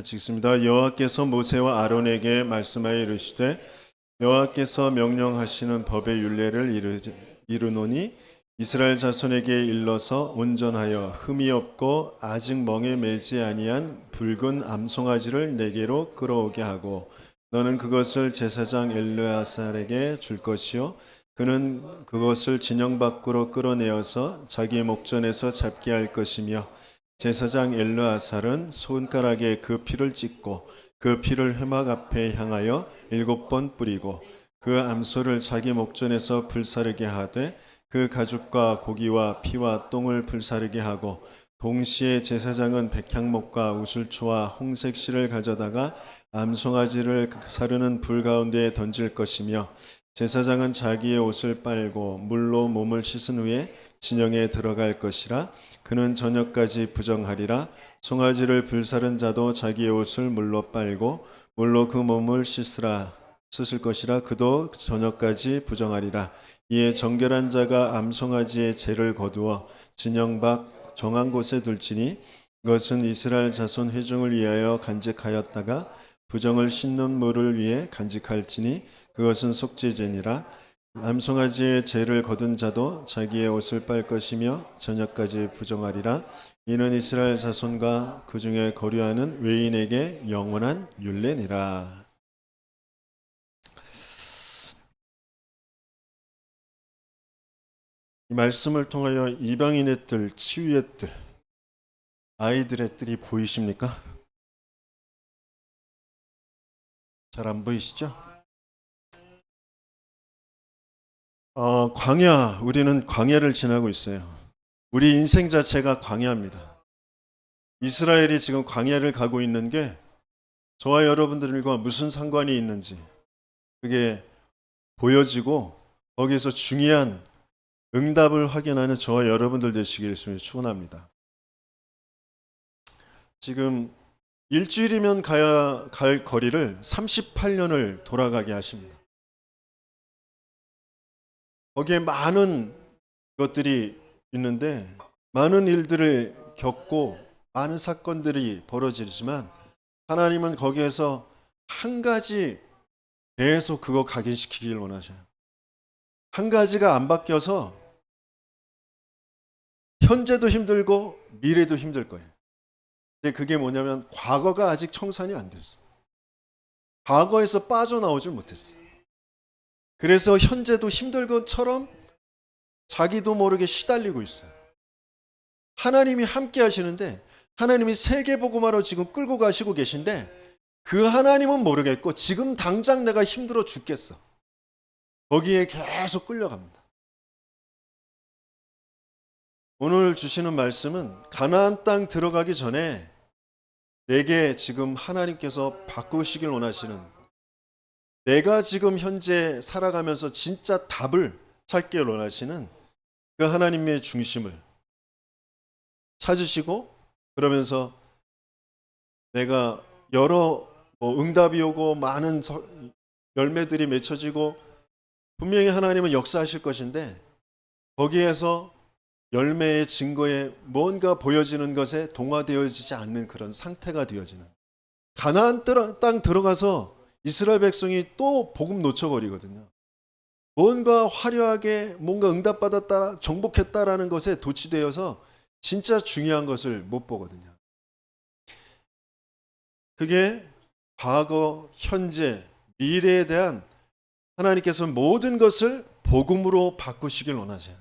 같이 읽습니다. 여호와께서 모세와 아론에게 말씀하여 이르시되 여호와께서 명령하시는 법의 율례를 이루노니 이스라엘 자손에게 일러서 온전하여 흠이 없고 아직 멍에 매지 아니한 붉은 암송아지를 내게로 끌어오게 하고 너는 그것을 제사장 엘르아살에게 줄 것이요 그는 그것을 진영 밖으로 끌어내어서 자기 목전에서 잡게 할 것이며 제사장 엘르아살은 손가락에 그 피를 찍고 그 피를 회막 앞에 향하여 7번 뿌리고 그 암소를 자기 목전에서 불사르게 하되 그 가죽과 고기와 피와 똥을 불사르게 하고 동시에 제사장은 백향목과 우슬초와 홍색 실을 가져다가 암송아지를 사르는 불 가운데에 던질 것이며 제사장은 자기의 옷을 빨고 물로 몸을 씻은 후에 진영에 들어갈 것이라. 그는 저녁까지 부정하리라. 송아지를 불사른 자도 자기의 옷을 물로 빨고 물로 그 몸을 씻을 것이라. 그도 저녁까지 부정하리라. 이에 정결한 자가 암송아지의 죄를 거두어 진영 밖 정한 곳에 둘지니 그것은 이스라엘 자손 회중을 위하여 간직하였다가 부정을 씻는 물을 위해 간직할지니 그것은 속죄죄니라. 암송아지의 죄를 거둔 자도 자기의 옷을 빨 것이며 저녁까지 부정하리라. 이는 이스라엘 자손과 그 중에 거류하는 외인에게 영원한 율례니라. 이 말씀을 통하여 이방인의 뜰, 치유의 뜰, 아이들의 뜰이 보이십니까? 잘 안 보이시죠? 광야, 우리는 광야를 지나고 있어요. 우리 인생 자체가 광야입니다. 이스라엘이 지금 광야를 가고 있는 게 저와 여러분들과 무슨 상관이 있는지 그게 보여지고 거기에서 중요한 응답을 확인하는 저와 여러분들 되시기를 축원합니다. 지금 일주일이면 갈 거리를 38년을 돌아가게 하십니다. 거기에 많은 것들이 있는데 많은 일들을 겪고 많은 사건들이 벌어지지만 하나님은 거기에서 한 가지 계속 그거 각인시키길 원하셔요. 한 가지가 안 바뀌어서 현재도 힘들고 미래도 힘들 거예요. 근데 그게 뭐냐면 과거가 아직 청산이 안 됐어. 과거에서 빠져나오질 못했어. 그래서 현재도 힘들 것처럼 자기도 모르게 시달리고 있어요. 하나님이 함께 하시는데 하나님이 세계복음화로 지금 끌고 가시고 계신데 그 하나님은 모르겠고 지금 당장 내가 힘들어 죽겠어. 거기에 계속 끌려갑니다. 오늘 주시는 말씀은 가나안 땅 들어가기 전에 내게 지금 하나님께서 바꾸시길 원하시는 내가 지금 현재 살아가면서 진짜 답을 찾길 원하시는 그 하나님의 중심을 찾으시고 그러면서 내가 여러 응답이 오고 많은 열매들이 맺혀지고 분명히 하나님은 역사하실 것인데 거기에서 열매의 증거에 뭔가 보여지는 것에 동화되어지지 않는 그런 상태가 되어지는 가나안 땅 들어가서 이스라엘 백성이 또 복음 놓쳐버리거든요. 뭔가 화려하게 뭔가 응답받았다 정복했다라는 것에 도취되어서 진짜 중요한 것을 못 보거든요. 그게 과거, 현재, 미래에 대한 하나님께서 모든 것을 복음으로 바꾸시길 원하세요.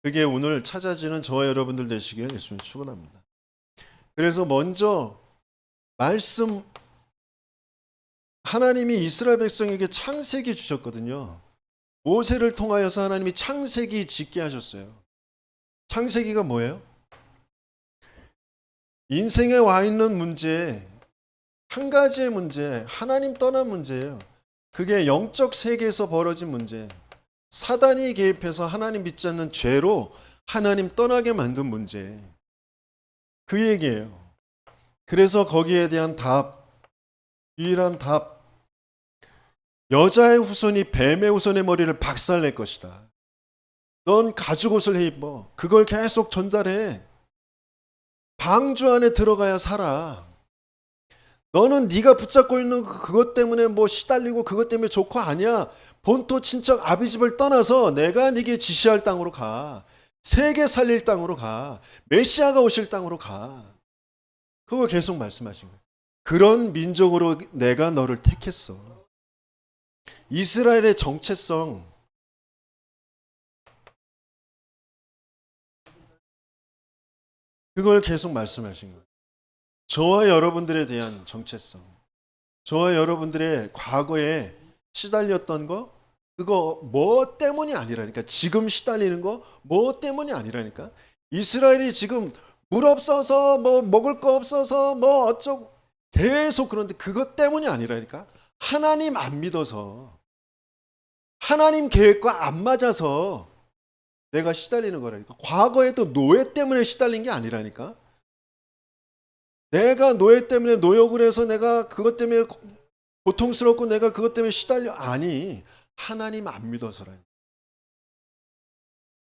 그게 오늘 찾아지는 저와 여러분들 되시길 예수님 축원합니다. 그래서 먼저 말씀 하나님이 이스라엘 백성에게 창세기 주셨거든요. 모세를 통하여서 하나님이 창세기 짓게 하셨어요. 창세기가 뭐예요? 인생에 와 있는 문제, 한 가지의 문제, 하나님 떠난 문제예요. 그게 영적 세계에서 벌어진 문제. 사단이 개입해서 하나님 믿지 않는 죄로 하나님 떠나게 만든 문제. 그 얘기예요. 그래서 거기에 대한 답, 유일한 답, 여자의 후손이 뱀의 후손의 머리를 박살낼 것이다. 넌 가죽옷을 해 입어. 그걸 계속 전달해. 방주 안에 들어가야 살아. 너는 네가 붙잡고 있는 그것 때문에 뭐 시달리고 그것 때문에 좋고 아니야. 본토 친척 아비집을 떠나서 내가 네게 지시할 땅으로 가. 세계 살릴 땅으로 가. 메시아가 오실 땅으로 가. 그거 계속 말씀하신 거예요. 그런 민족으로 내가 너를 택했어. 이스라엘의 정체성, 그걸 계속 말씀하신 거예요. 저와 여러분들에 대한 정체성, 저와 여러분들의 과거에 시달렸던 거, 그거 뭐 때문이 아니라니까. 지금 시달리는 거 뭐 때문이 아니라니까. 이스라엘이 지금 물 없어서 뭐 먹을 거 없어서 뭐 어쩌고 계속 그런데 그것 때문이 아니라니까. 하나님 안 믿어서, 하나님 계획과 안 맞아서 내가 시달리는 거라니까. 과거에도 노예 때문에 시달린 게 아니라니까. 내가 노예 때문에 노역을 해서 내가 그것 때문에 고통스럽고 내가 그것 때문에 시달려. 아니, 하나님 안 믿어서라니.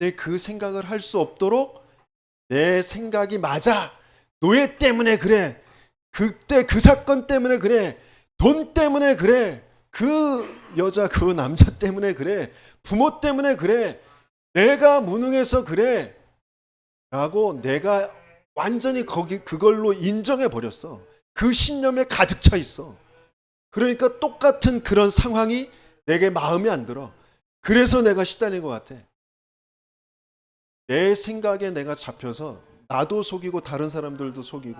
내 그 생각을 할 수 없도록 내 생각이 맞아. 노예 때문에 그래. 그때 그 사건 때문에 그래. 돈 때문에 그래. 그 여자 그 남자 때문에 그래. 부모 때문에 그래. 내가 무능해서 그래. 라고 내가 완전히 그걸로 인정해 버렸어. 그 신념에 가득 차 있어. 그러니까 똑같은 그런 상황이 내게 마음에 안 들어. 그래서 내가 시달린 것 같아. 내 생각에 내가 잡혀서 나도 속이고 다른 사람들도 속이고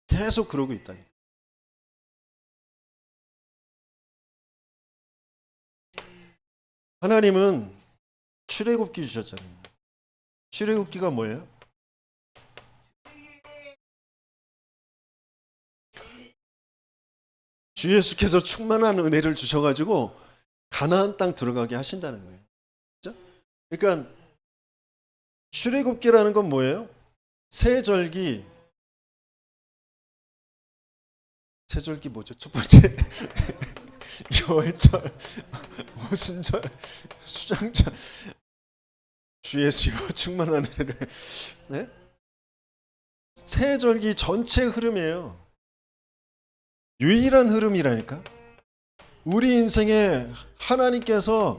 계속 그러고 있다니. 하나님은 출애굽기 주셨잖아요. 출애굽기가 뭐예요? 주 예수께서 충만한 은혜를 주셔가지고 가나안 땅 들어가게 하신다는 거예요. 그렇죠? 그러니까 출애굽기라는 건 뭐예요? 세절기 뭐죠? 첫 번째 여해절, 오순절, 수장절, 주 예수여 충만한 은혜를. 네? 세절기 전체 흐름이에요. 유일한 흐름이라니까. 우리 인생에 하나님께서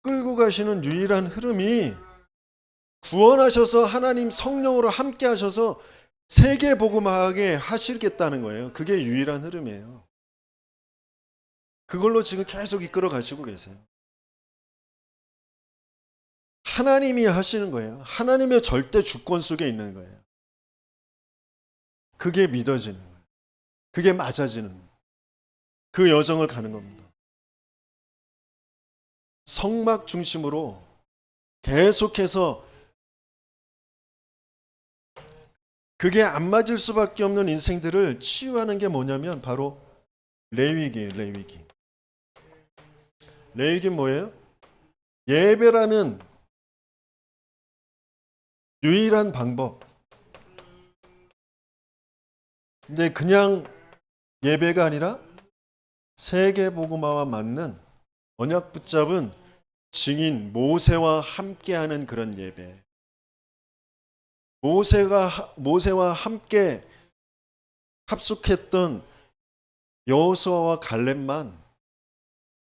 끌고 가시는 유일한 흐름이 구원하셔서 하나님 성령으로 함께 하셔서 세계 복음화하게 하시겠다는 거예요. 그게 유일한 흐름이에요. 그걸로 지금 계속 이끌어 가시고 계세요. 하나님이 하시는 거예요. 하나님의 절대 주권 속에 있는 거예요. 그게 믿어지는 거예요. 그게 맞아지는 그 여정을 가는 겁니다. 성막 중심으로 계속해서 그게 안 맞을 수밖에 없는 인생들을 치유하는 게 뭐냐면 바로 레위기예요. 레위기. 레위기 뭐예요? 예배라는 유일한 방법. 근데 그냥 예배가 아니라 세계 복음화와 맞는 언약 붙잡은 증인 모세와 함께하는 그런 예배. 모세와 함께 합숙했던 여호수아와 갈렙만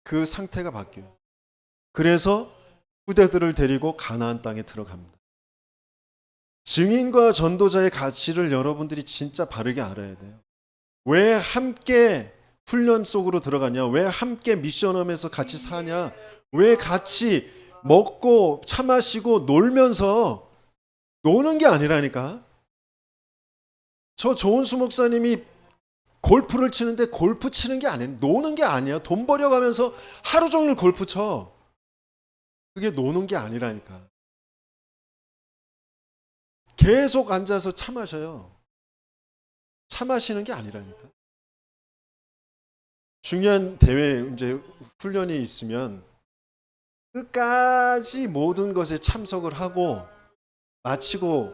그 상태가 바뀌어요. 그래서 후대들을 데리고 가나안 땅에 들어갑니다. 증인과 전도자의 가치를 여러분들이 진짜 바르게 알아야 돼요. 왜 함께 훈련 속으로 들어가냐? 왜 함께 미션홈에서 같이 사냐? 왜 같이 먹고 차 마시고 놀면서 노는 게 아니라니까. 저 조은수 목사님이 골프를 치는데 골프 치는 게 아니에요. 노는 게 아니야. 돈 벌여가면서 하루 종일 골프 쳐. 그게 노는 게 아니라니까. 계속 앉아서 차 마셔요. 차 마시는 게 아니라니까. 중요한 대회 이제 훈련이 있으면 끝까지 모든 것에 참석을 하고 마치고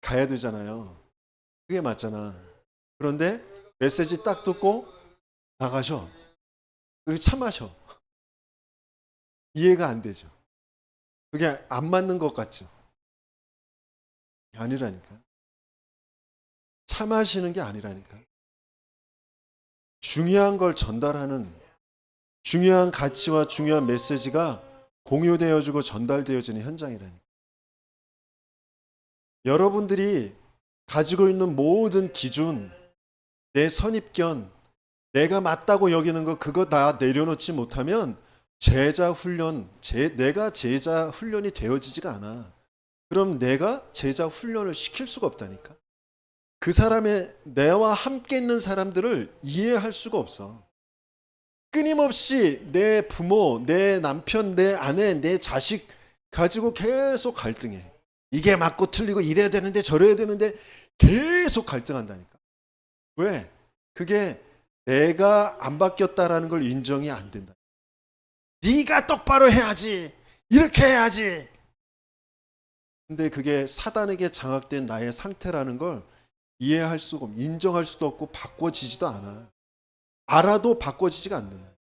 가야 되잖아요. 그게 맞잖아. 그런데 메시지 딱 듣고 나가셔. 그리고 차 마셔. 이해가 안 되죠. 그게 안 맞는 것 같죠. 아니라니까. 차 마시는 게 아니라니까. 중요한 걸 전달하는, 중요한 가치와 중요한 메시지가 공유되어지고 전달되어지는 현장이라니. 여러분들이 가지고 있는 모든 기준, 내 선입견, 내가 맞다고 여기는 거, 그거 다 내려놓지 못하면 제자 훈련, 내가 제자 훈련이 되어지지가 않아. 그럼 내가 제자 훈련을 시킬 수가 없다니까. 그 사람의, 내와 함께 있는 사람들을 이해할 수가 없어. 끊임없이 내 부모, 내 남편, 내 아내, 내 자식 가지고 계속 갈등해. 이게 맞고 틀리고 이래야 되는데 저래야 되는데 계속 갈등한다니까. 왜? 그게 내가 안 바뀌었다라는 걸 인정이 안 된다. 네가 똑바로 해야지. 이렇게 해야지. 근데 그게 사단에게 장악된 나의 상태라는 걸 이해할 수가 없고, 인정할 수도 없고, 바꿔지지도 않아. 알아도 바꿔지지가 않는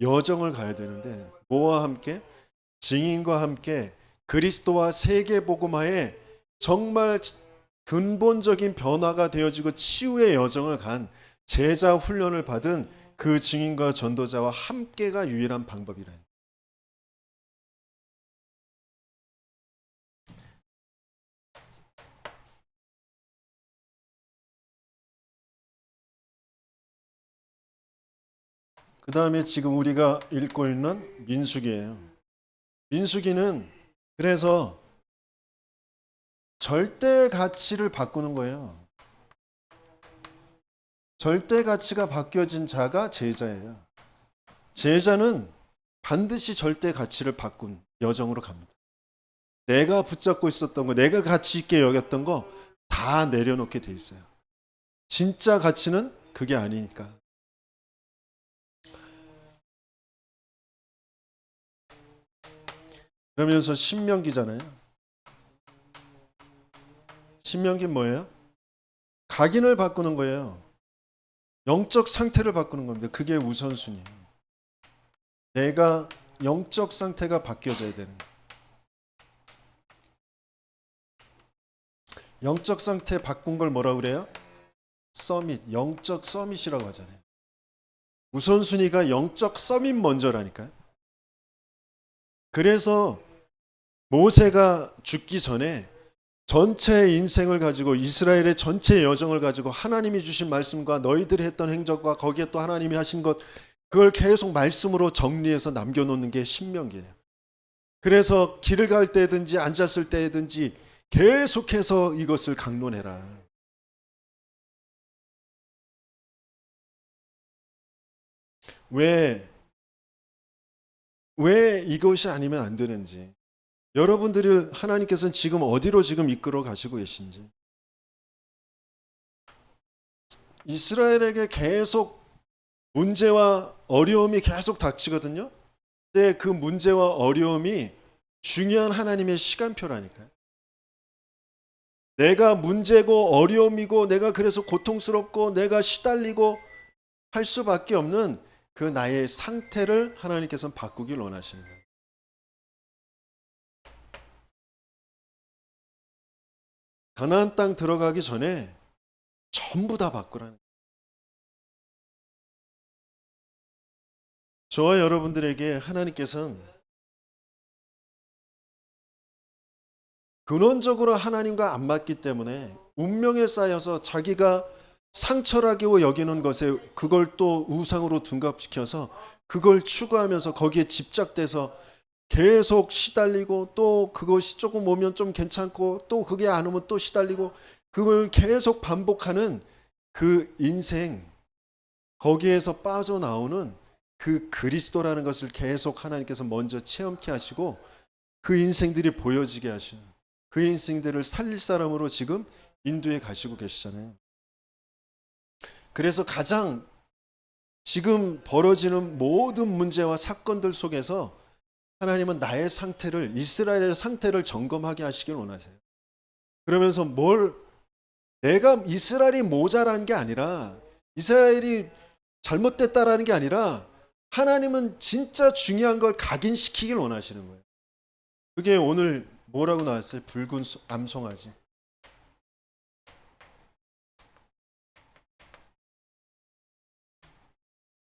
여정을 가야 되는데, 뭐와 함께? 증인과 함께 그리스도와 세계복음화에 정말 근본적인 변화가 되어지고 치유의 여정을 간 제자 훈련을 받은 그 증인과 전도자와 함께가 유일한 방법이라니. 그 다음에 지금 우리가 읽고 있는 민수기예요. 민수기는 그래서 절대 가치를 바꾸는 거예요. 절대 가치가 바뀌어진 자가 제자예요. 제자는 반드시 절대 가치를 바꾼 여정으로 갑니다. 내가 붙잡고 있었던 거, 내가 가치 있게 여겼던 거 다 내려놓게 돼 있어요. 진짜 가치는 그게 아니니까. 그러면서 신명기잖아요. 신명기 뭐예요? 각인을 바꾸는 거예요. 영적 상태를 바꾸는 겁니다. 그게 우선순위예요. 내가 영적 상태가 바뀌어져야 되는 거예요. 영적 상태 바꾼 걸 뭐라고 그래요? 서밋, 영적 서밋이라고 하잖아요. 우선순위가 영적 서밋 먼저라니까요. 그래서 모세가 죽기 전에 전체 인생을 가지고, 이스라엘의 전체 여정을 가지고 하나님이 주신 말씀과 너희들이 했던 행적과 거기에 또 하나님이 하신 것, 그걸 계속 말씀으로 정리해서 남겨놓는 게 신명기예요. 그래서 길을 갈 때든지 앉았을 때든지 계속해서 이것을 강론해라. 왜 이것이 아니면 안 되는지, 여러분들을 하나님께서는 지금 어디로 지금 이끌어 가시고 계신지, 이스라엘에게 계속 문제와 어려움이 계속 닥치거든요. 근데 그 문제와 어려움이 중요한 하나님의 시간표라니까요. 내가 문제고 어려움이고 내가 그래서 고통스럽고 내가 시달리고 할 수밖에 없는 그 나의 상태를 하나님께서는 바꾸길 원하시는 거예요. 가나안 땅 들어가기 전에 전부 다 바꾸라는 거예요. 저와 여러분들에게 하나님께서는 근원적으로 하나님과 안 맞기 때문에 운명에 쌓여서 자기가 상처라고 여기는 것에 그걸 또 우상으로 둔갑시켜서 그걸 추구하면서 거기에 집착돼서 계속 시달리고, 또 그것이 조금 오면 좀 괜찮고 또 그게 안 오면 또 시달리고, 그걸 계속 반복하는 그 인생, 거기에서 빠져나오는 그 그리스도라는 것을 계속 하나님께서 먼저 체험케 하시고 그 인생들이 보여지게 하시는, 그 인생들을 살릴 사람으로 지금 인도에 가시고 계시잖아요. 그래서 가장 지금 벌어지는 모든 문제와 사건들 속에서 하나님은 나의 상태를, 이스라엘의 상태를 점검하게 하시길 원하세요. 그러면서 내가 이스라엘이 모자란 게 아니라, 이스라엘이 잘못됐다라는 게 아니라, 하나님은 진짜 중요한 걸 각인시키길 원하시는 거예요. 그게 오늘 뭐라고 나왔어요? 붉은 암송아지.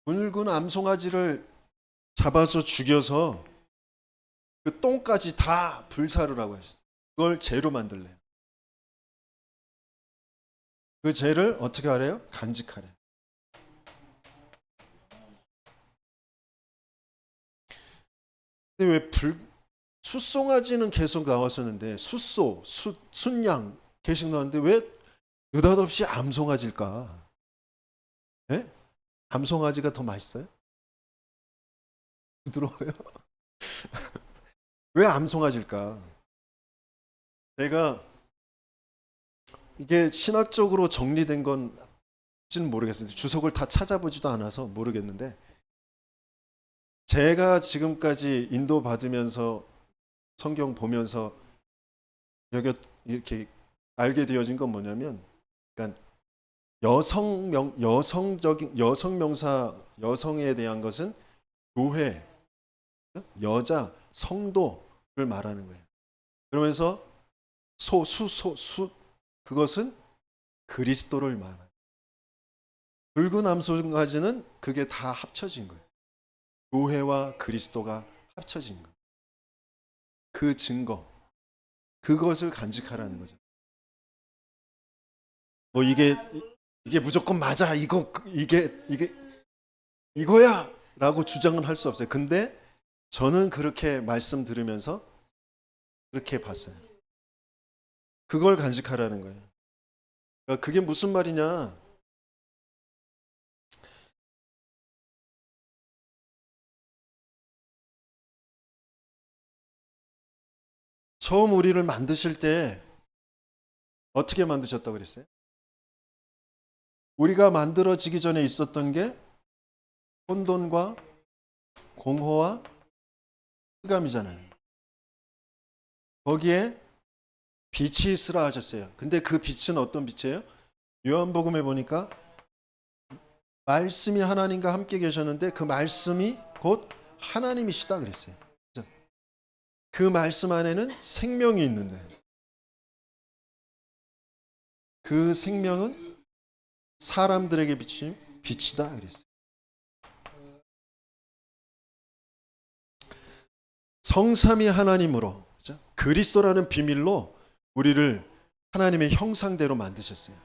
붉은 암송아지를 잡아서 죽여서 그 똥까지 다 불사르라고 하셨어요. 그걸 재로 만들래요. 그 재를 어떻게 하래요? 간직하래요. 근데 왜 숫송아지는 계속 나왔었는데 순양 계속 나왔는데 왜 느닷없이 암송아지일까? 네? 암송아지가 더 맛있어요? 부드러워요? 왜 암송아지일까? 제가 이게 신학적으로 정리된 건지는 모르겠어요. 주석을 다 찾아보지도 않아서 모르겠는데 제가 지금까지 인도 받으면서 성경 보면서 이렇게 알게 되어진 건 뭐냐면, 그러니까 여성적인 여성 명사 여성에 대한 것은 교회, 여자, 성도를 말하는 거예요. 그러면서 그것은 그리스도를 말해요. 붉은 암송아지는 그게 다 합쳐진 거예요. 교회와 그리스도가 합쳐진 거. 그 증거, 그것을 간직하라는 거죠. 뭐 이게 무조건 맞아, 이거야라고 주장은 할 수 없어요. 근데 저는 그렇게 말씀 들으면서 그렇게 봤어요. 그걸 간직하라는 거예요. 그러니까 그게 무슨 말이냐? 처음 우리를 만드실 때 어떻게 만드셨다고 그랬어요? 우리가 만들어지기 전에 있었던 게 혼돈과 공허와 흑암이잖아요. 거기에 빛이 있으라 하셨어요. 근데 그 빛은 어떤 빛이에요? 요한복음에 보니까 말씀이 하나님과 함께 계셨는데 그 말씀이 곧 하나님이시다 그랬어요. 그 말씀 안에는 생명이 있는데 그 생명은 사람들에게 비친 빛이다 그랬어요. 성삼위 하나님으로, 그렇죠? 그리스도라는 비밀로 우리를 하나님의 형상대로 만드셨어요.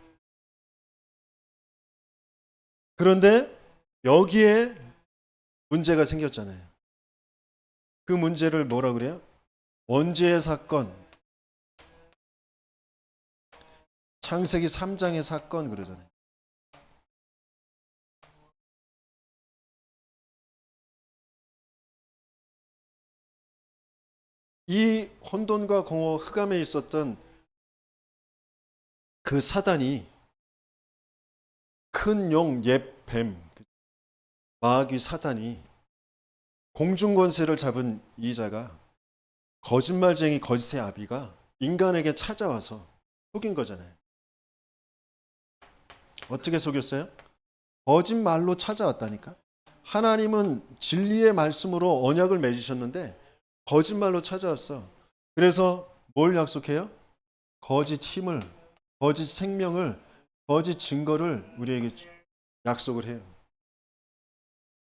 그런데 여기에 문제가 생겼잖아요. 그 문제를 뭐라 그래요? 원죄의 사건, 창세기 3장의 사건 그러잖아요. 이 혼돈과 공허 흑암에 있었던 그 사단이 큰 용, 옛 뱀, 마귀 사단이 공중권세를 잡은 이 자가 거짓말쟁이 거짓의 아비가 인간에게 찾아와서 속인 거잖아요. 어떻게 속였어요? 거짓말로 찾아왔다니까. 하나님은 진리의 말씀으로 언약을 맺으셨는데 거짓말로 찾아왔어. 그래서 뭘 약속해요? 거짓 힘을, 거짓 생명을, 거짓 증거를 우리에게 약속을 해요.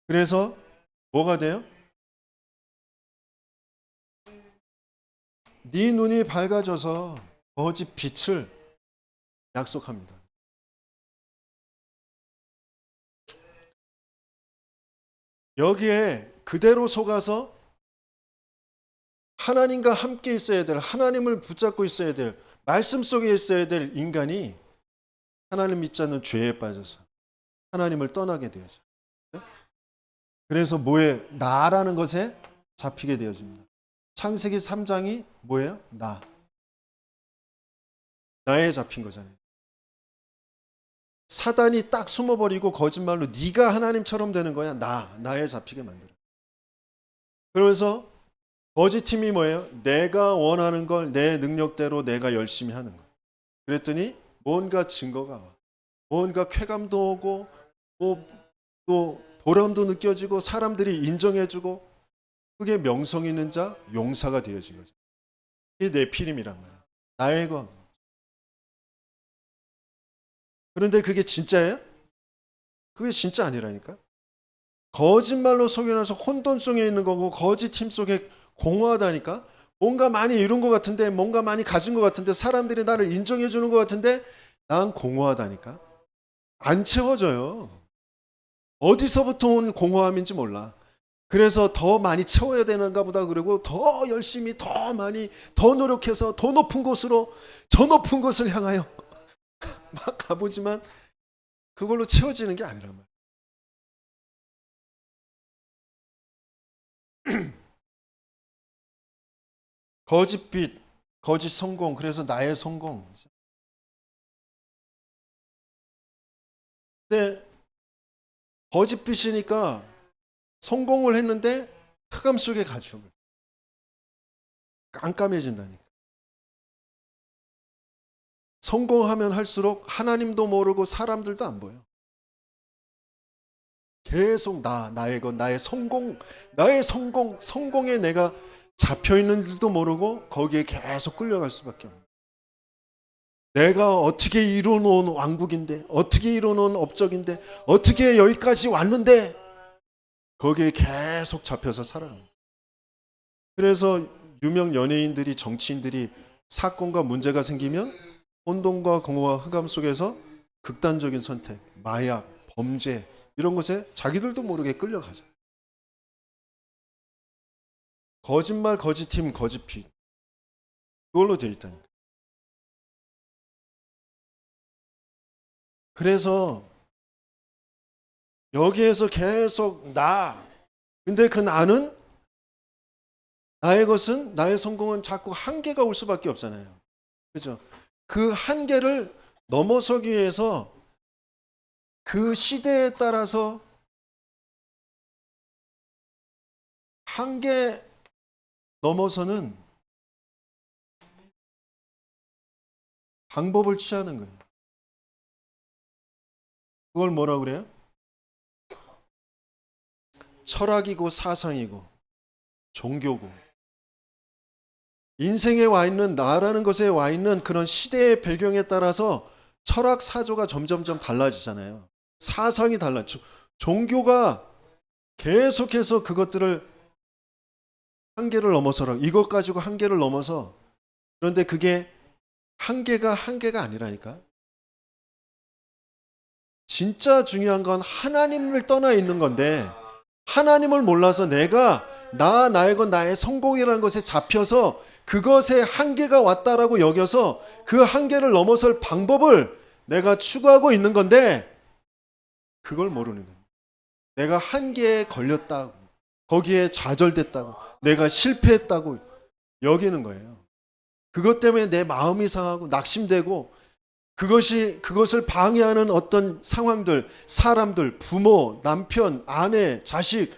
그래서 뭐가 돼요? 네 눈이 밝아져서 거짓 빛을 약속합니다. 여기에 그대로 속아서 하나님과 함께 있어야 될, 하나님을 붙잡고 있어야 될, 말씀 속에 있어야 될 인간이 하나님 믿지 않는 죄에 빠져서 하나님을 떠나게 되어져. 그래서 뭐에? 나라는 것에 잡히게 되어집니다. 창세기 3장이 뭐예요? 나에 잡힌 거잖아요. 사단이 딱 숨어버리고 거짓말로 네가 하나님처럼 되는 거야. 나에 잡히게 만들어. 그러면서 거짓 팀이 뭐예요? 내가 원하는 걸 내 능력대로 내가 열심히 하는 거. 그랬더니 뭔가 증거가 와. 뭔가 쾌감도 오고 또 보람도 느껴지고 사람들이 인정해주고 그게 명성 있는 자, 용사가 되어진 거죠. 이게 네피림이란 말이에요. 나의 것. 그런데 그게 진짜예요? 그게 진짜 아니라니까. 거짓말로 속여놔서 혼돈 속에 있는 거고 거짓 힘 속에 공허하다니까. 뭔가 많이 이룬 것 같은데, 뭔가 많이 가진 것 같은데, 사람들이 나를 인정해 주는 것 같은데 난 공허하다니까. 안 채워져요. 어디서부터 온 공허함인지 몰라. 그래서 더 많이 채워야 되는가 보다 그러고 더 열심히 더 많이 더 노력해서 더 높은 곳으로, 저 높은 곳을 향하여 막 가보지만 그걸로 채워지는 게 아니란 말이야. 거짓 빛, 거짓 성공, 그래서 나의 성공. 근데 거짓 빛이니까 성공을 했는데 흑암 속에 갇혀 깜깜해진다니까. 성공하면 할수록 하나님도 모르고 사람들도 안 보여. 계속 나의 것, 나의 성공에 내가 잡혀 있는 줄도 모르고 거기에 계속 끌려갈 수밖에 없는. 내가 어떻게 이뤄놓은 왕국인데, 어떻게 이뤄놓은 업적인데, 어떻게 여기까지 왔는데 거기에 계속 잡혀서 살아갑니다. 그래서 유명 연예인들이, 정치인들이 사건과 문제가 생기면 혼돈과 공허와 흑암 속에서 극단적인 선택, 마약, 범죄 이런 것에 자기들도 모르게 끌려가죠. 거짓말, 거짓 힘, 거짓 빛, 그걸로 되어 있다니까. 그래서 여기에서 계속 근데 그 나의 것은, 나의 성공은 자꾸 한계가 올 수밖에 없잖아요. 그죠? 그 한계를 넘어서기 위해서 그 시대에 따라서 한계 넘어서는 방법을 취하는 거예요. 그걸 뭐라고 그래요? 철학이고 사상이고 종교고 인생에 와 있는, 나라는 것에 와 있는 그런 시대의 배경에 따라서 철학 사조가 점점점 달라지잖아요. 사상이 달라져. 종교가 계속해서 그것들을 한계를 넘어서라. 이것 가지고 한계를 넘어서. 그런데 그게 한계가 아니라니까. 진짜 중요한 건 하나님을 떠나 있는 건데, 하나님을 몰라서 내가 나의 건 나의 성공이라는 것에 잡혀서 그것에 한계가 왔다라고 여겨서 그 한계를 넘어설 방법을 내가 추구하고 있는 건데 그걸 모르는 거예요. 내가 한계에 걸렸다고, 거기에 좌절됐다고, 내가 실패했다고 여기는 거예요. 그것 때문에 내 마음이 상하고 낙심되고, 그것을 방해하는 어떤 상황들, 사람들, 부모, 남편, 아내, 자식,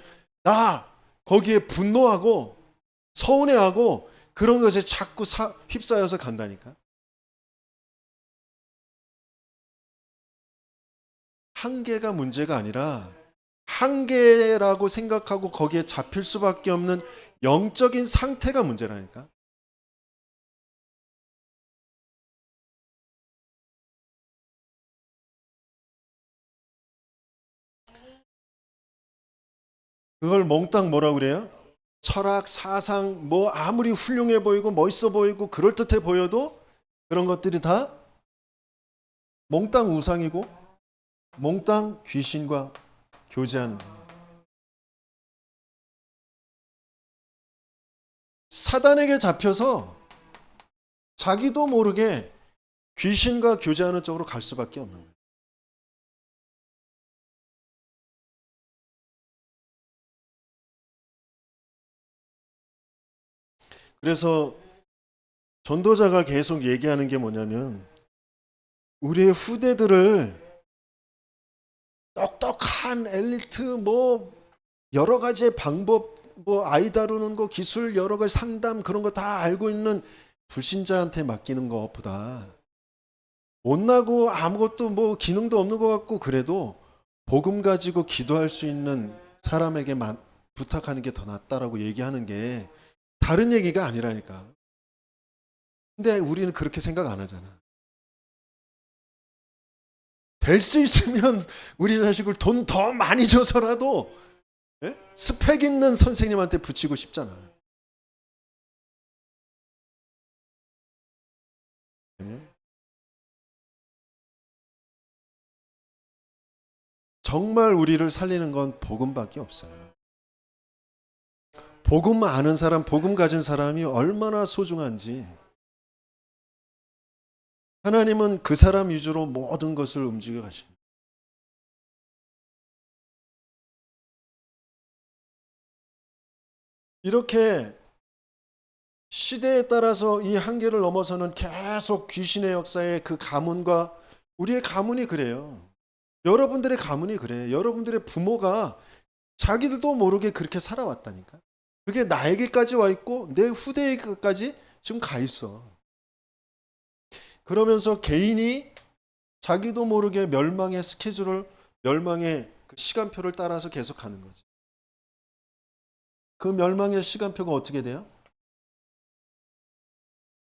거기에 분노하고 서운해하고 그런 것에 자꾸 휩싸여서 간다니까. 한계가 문제가 아니라 한계라고 생각하고 거기에 잡힐 수밖에 없는 영적인 상태가 문제라니까. 그걸 몽땅 뭐라고 그래요? 철학, 사상, 뭐 아무리 훌륭해 보이고 멋있어 보이고 그럴듯해 보여도 그런 것들이 다 몽땅 우상이고 몽땅 귀신과 교제하는 거예요. 사단에게 잡혀서 자기도 모르게 귀신과 교제하는 쪽으로 갈 수밖에 없는 거예요. 그래서 전도자가 계속 얘기하는 게 뭐냐면, 우리의 후대들을 똑똑한 엘리트, 뭐 여러 가지의 방법, 뭐 아이 다루는 거, 기술, 여러 가지 상담 그런 거 다 알고 있는 불신자한테 맡기는 것보다 못나고 아무것도 뭐 기능도 없는 것 같고 그래도 복음 가지고 기도할 수 있는 사람에게 부탁하는 게 더 낫다라고 얘기하는 게 다른 얘기가 아니라니까. 근데 우리는 그렇게 생각 안 하잖아. 될 수 있으면 우리 자식을 돈 더 많이 줘서라도 예? 스펙 있는 선생님한테 붙이고 싶잖아. 정말 우리를 살리는 건 복음밖에 없어요. 복음 아는 사람, 복음 가진 사람이 얼마나 소중한지. 하나님은 그 사람 위주로 모든 것을 움직여 가십니다. 이렇게 시대에 따라서 이 한계를 넘어서는 계속 귀신의 역사의 그 가문과 우리의 가문이 그래요. 여러분들의 가문이 그래. 여러분들의 부모가 자기들도 모르게 그렇게 살아왔다니까. 그게 나에게까지 와 있고 내 후대에게까지 지금 가 있어. 그러면서 개인이 자기도 모르게 멸망의 스케줄을, 멸망의 그 시간표를 따라서 계속 가는 거지. 그 멸망의 시간표가 어떻게 돼요?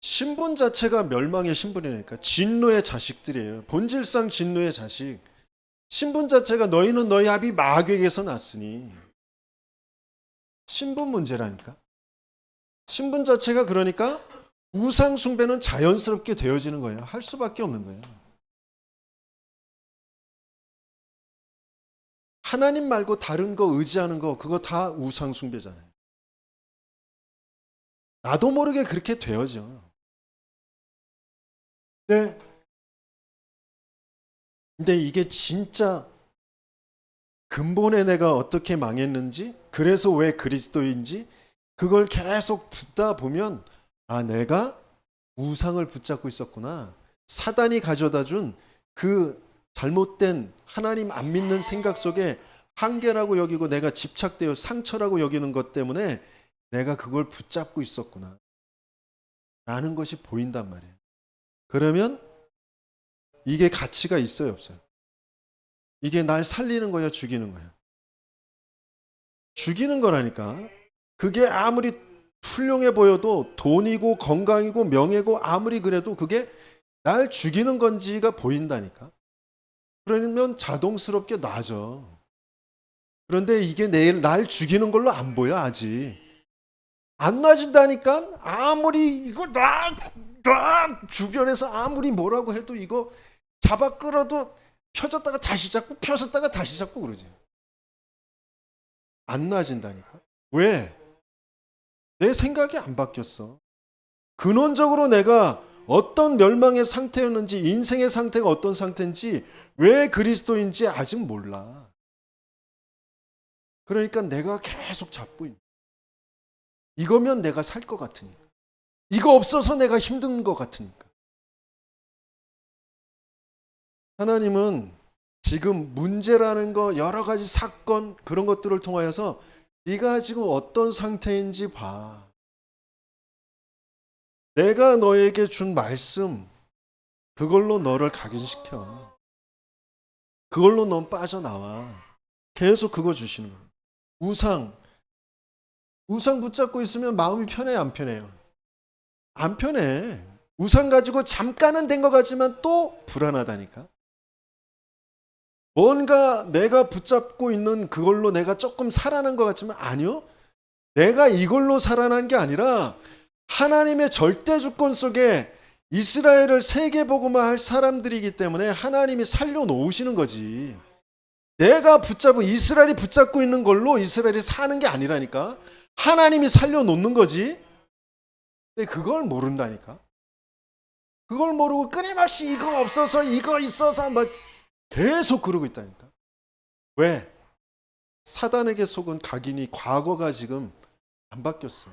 신분 자체가 멸망의 신분이니까 진노의 자식들이에요. 본질상 진노의 자식. 신분 자체가 너희는 너희 아비 마귀에게서 났으니. 신분 문제라니까. 신분 자체가 그러니까 우상 숭배는 자연스럽게 되어지는 거예요. 할 수밖에 없는 거예요. 하나님 말고 다른 거 의지하는 거 그거 다 우상 숭배잖아요. 나도 모르게 그렇게 되어져. 네. 근데 이게 진짜 근본에 내가 어떻게 망했는지, 그래서 왜 그리스도인지, 그걸 계속 듣다 보면, 아, 내가 우상을 붙잡고 있었구나. 사단이 가져다 준 그 잘못된 하나님 안 믿는 생각 속에 한계라고 여기고 내가 집착되어 상처라고 여기는 것 때문에 내가 그걸 붙잡고 있었구나. 라는 것이 보인단 말이에요. 그러면 이게 가치가 있어요, 없어요? 이게 날 살리는 거야, 죽이는 거야? 죽이는 거라니까. 그게 아무리 훌륭해 보여도 돈이고 건강이고 명예고 아무리 그래도 그게 날 죽이는 건지가 보인다니까. 그러면 자동스럽게 놔져. 그런데 이게 내일 날 죽이는 걸로 안 보여 아직. 안 놔진다니까. 아무리 이거 주변에서 아무리 뭐라고 해도 이거 잡아 끌어도 펴졌다가 다시 잡고 펴졌다가 다시 잡고 그러지. 안 놔진다니까. 왜? 내 생각이 안 바뀌었어. 근원적으로 내가 어떤 멸망의 상태였는지, 인생의 상태가 어떤 상태인지, 왜 그리스도인지 아직 몰라. 그러니까 내가 계속 잡고 있는. 이거면 내가 살 것 같으니까. 이거 없어서 내가 힘든 것 같으니까. 하나님은 지금 문제라는 거, 여러 가지 사건, 그런 것들을 통하여서 네가 지금 어떤 상태인지 봐. 내가 너에게 준 말씀, 그걸로 너를 각인시켜. 그걸로 넌 빠져나와. 계속 그거 주시는 거예요. 우상 붙잡고 있으면 마음이 편해요, 안 편해요? 안 편해. 우상 가지고 잠깐은 된 것 같지만 또 불안하다니까. 뭔가 내가 붙잡고 있는 그걸로 내가 조금 살아난 것 같지만 아니요. 내가 이걸로 살아난 게 아니라 하나님의 절대 주권 속에 이스라엘을 세계복음화할 사람들이기 때문에 하나님이 살려놓으시는 거지. 내가 붙잡고 이스라엘이 붙잡고 있는 걸로 이스라엘이 사는 게 아니라니까. 하나님이 살려놓는 거지. 근데 그걸 모른다니까. 그걸 모르고 끊임없이 이거 없어서 이거 있어서 막 계속 그러고 있다니까. 왜? 사단에게 속은 각인이 과거가 지금 안 바뀌었어.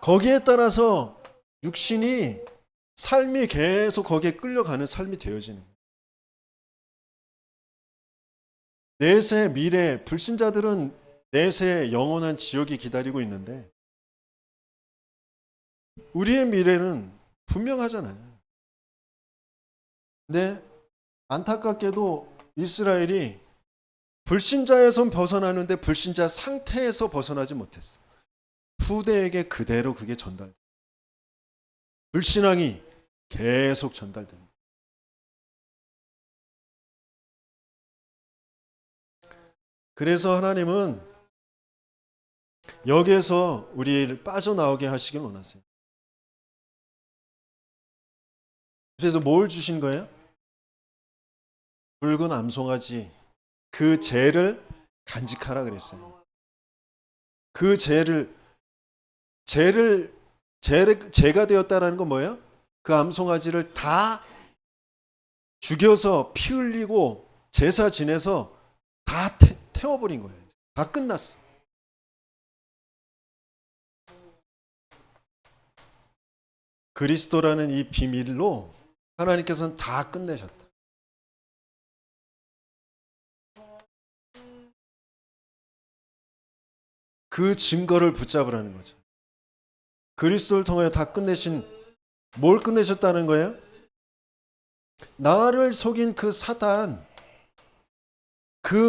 거기에 따라서 육신이 삶이 계속 거기에 끌려가는 삶이 되어지는 거예요. 내세 미래 불신자들은 내세 영원한 지옥이 기다리고 있는데 우리의 미래는 분명하잖아요. 근데 안타깝게도 이스라엘이 불신자에선 벗어나는데 불신자 상태에서 벗어나지 못했어. 후대에게 그대로 그게 전달돼. 불신앙이 계속 전달됩니다. 그래서 하나님은 여기에서 우리를 빠져나오게 하시길 원하세요. 그래서 뭘 주신 거예요? 붉은 암송아지, 그 죄를 간직하라 그랬어요. 그 죄가 되었다라는 건 뭐예요? 그 암송아지를 다 죽여서 피 흘리고 제사 지내서 다 태워버린 거예요. 다 끝났어. 그리스도라는 이 비밀로 하나님께서는 다 끝내셨다. 그 증거를 붙잡으라는 거죠. 그리스도를 통하여 다 끝내신, 뭘 끝내셨다는 거예요? 나를 속인 그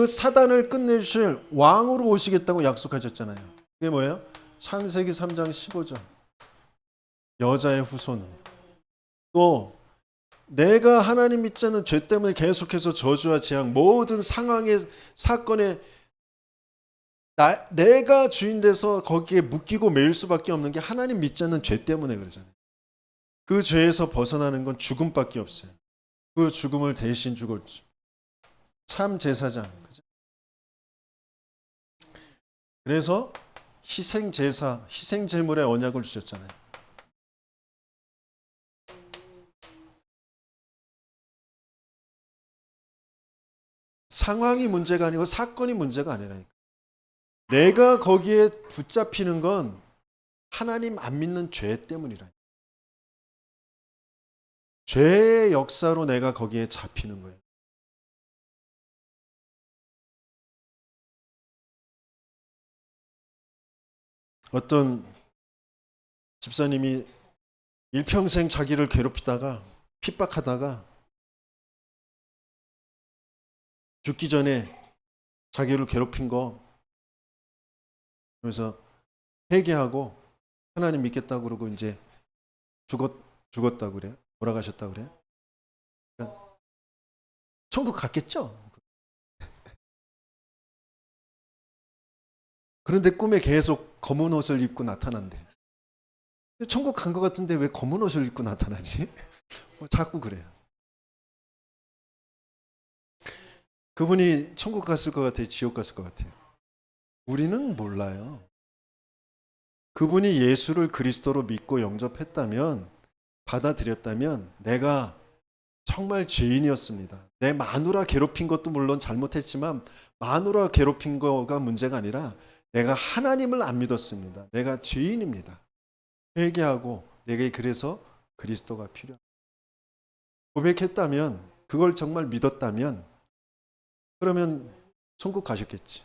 사단을 끝내주실 왕으로 오시겠다고 약속하셨잖아요. 그게 뭐예요? 창세기 3장 15절. 여자의 후손. 또 내가 하나님 믿지 않는 죄 때문에 계속해서 저주와 재앙, 모든 상황의 사건에 내가 주인 돼서 거기에 묶이고 매일 수밖에 없는 게 하나님 믿지 않는 죄 때문에 그러잖아요. 그 죄에서 벗어나는 건 죽음밖에 없어요. 그 죽음을 대신 죽을 참 제사장. 그래서 희생 제사, 희생 제물의 언약을 주셨잖아요. 상황이 문제가 아니고 사건이 문제가 아니라니까. 내가 거기에 붙잡히는 건 하나님 안 믿는 죄 때문이라. 죄의 역사로 내가 거기에 잡히는 거예요. 어떤 집사님이 일평생 자기를 괴롭히다가 핍박하다가 죽기 전에 자기를 괴롭힌 거 그래서 회개하고 하나님 믿겠다고 그러고 이제 죽었다고 그래요. 돌아가셨다고 그래요. 그러니까 천국 갔겠죠. 그런데 꿈에 계속 검은 옷을 입고 나타난대. 천국 간 것 같은데 왜 검은 옷을 입고 나타나지? 자꾸 그래요. 그분이 천국 갔을 것 같아요? 지옥 갔을 것 같아요? 우리는 몰라요. 그분이 예수를 그리스도로 믿고 영접했다면, 받아들였다면 내가 정말 죄인이었습니다. 내 마누라 괴롭힌 것도 물론 잘못했지만 마누라 괴롭힌 거가 문제가 아니라 내가 하나님을 안 믿었습니다. 내가 죄인입니다. 회개하고 내게 그래서 그리스도가 필요합니다. 고백했다면, 그걸 정말 믿었다면 그러면 천국 가셨겠지.